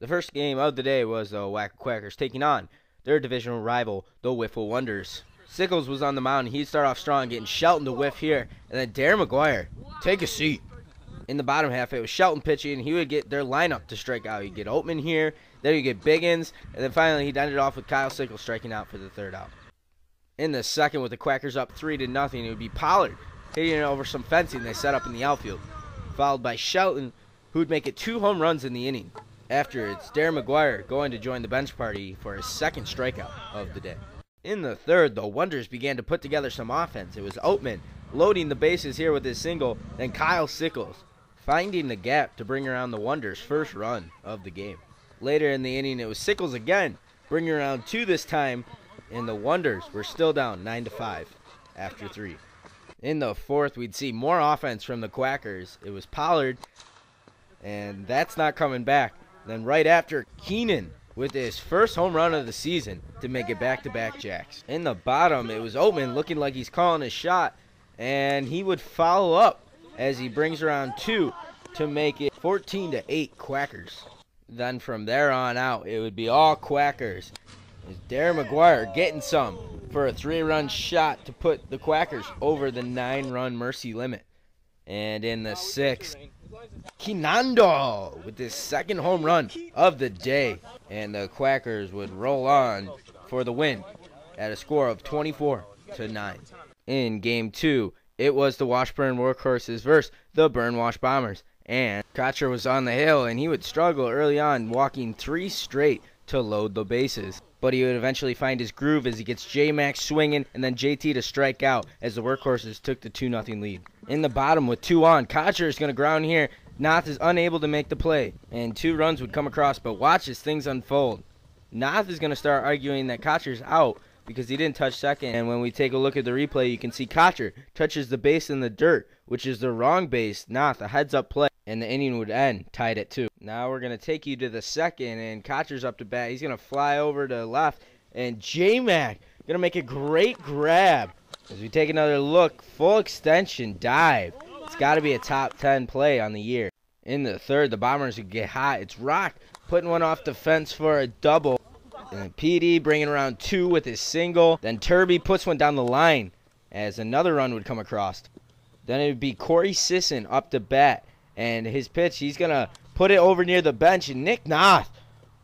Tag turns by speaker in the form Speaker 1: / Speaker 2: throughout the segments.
Speaker 1: The first game of the day was the Whack Quackers taking on their divisional rival, the Wiffle Wonders. Sickles was on the mound. He'd start off strong, getting Shelton to whiff here, and then Darren McGuire, take a seat. In the bottom half, it was Shelton pitching, and he would get their lineup to strike out. He'd get Oatman here, then he'd get Biggins, and then finally he'd end it off with Kyle Sickles striking out for the third out. In the second, with the Quackers up 3-0, it would be Pollard hitting it over some fencing they set up in the outfield, followed by Shelton, who'd make it 2 home runs in the inning. After, it's Darren McGuire going to join the bench party for his second strikeout of the day. In the third, the Wonders began to put together some offense. It was Oatman loading the bases here with his single, then Kyle Sickles finding the gap to bring around the Wonders' first run of the game. Later in the inning, it was Sickles again, bringing around 2 this time, and the Wonders were still down 9-5 after 3. In the fourth, we'd see more offense from the Quackers. It was Pollard, and that's not coming back. Then right after, Keenan with his first home run of the season to make it back-to-back jacks. In the bottom, it was Oatman looking like he's calling his shot, and he would follow up as he brings around 2 to make it 14-8 Quackers. Then from there on out, it would be all Quackers. It's Darren McGuire getting some for a 3-run shot to put the Quackers over the 9-run mercy limit. And in the sixth, Kinando with his second home run of the day, and the Quackers would roll on for the win at a score of 24-9. In Game 2, it was the Washburn Workhorses versus the Burnwash Bombers, and Kotcher was on the hill, and he would struggle early on, walking 3 straight to load the bases. But he would eventually find his groove as he gets J-Max swinging and then JT to strike out as the Workhorses took the 2-0 lead. In the bottom with 2 on, Kotcher is going to ground here. Noth is unable to make the play, and 2 runs would come across, but watch as things unfold. Noth is going to start arguing that Kotcher's out because he didn't touch second, and when we take a look at the replay, you can see Kotcher touches the base in the dirt, which is the wrong base. Noth, a heads-up play, and the inning would end tied at 2. Now we're going to take you to the second, and Kotcher's up to bat. He's going to fly over to left, and J-Mac going to make a great grab. As we take another look, full extension dive. It's got to be a top 10 play on the year. In the third, the Bombers would get hot. It's Rock putting one off the fence for a double. And PD bringing around 2 with his single. Then Turby puts one down the line as another run would come across. Then it would be Corey Sisson up to bat. And his pitch, he's going to put it over near the bench. And Nick Noth,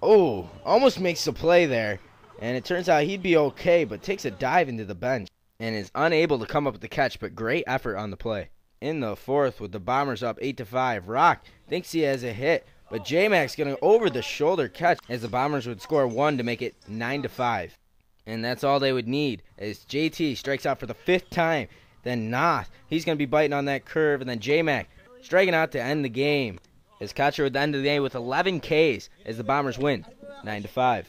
Speaker 1: almost makes the play there. And it turns out he'd be okay, but takes a dive into the bench and is unable to come up with the catch, but great effort on the play. In the fourth, with the Bombers up 8-5, Rock thinks he has a hit, but J-Mac's going to over-the-shoulder catch as the Bombers would score 1 to make it 9-5. And that's all they would need as JT strikes out for the 5th time. Then Noth, he's going to be biting on that curve, and then J-Mac striking out to end the game as Kotcher would end the day with 11 Ks as the Bombers win 9-5.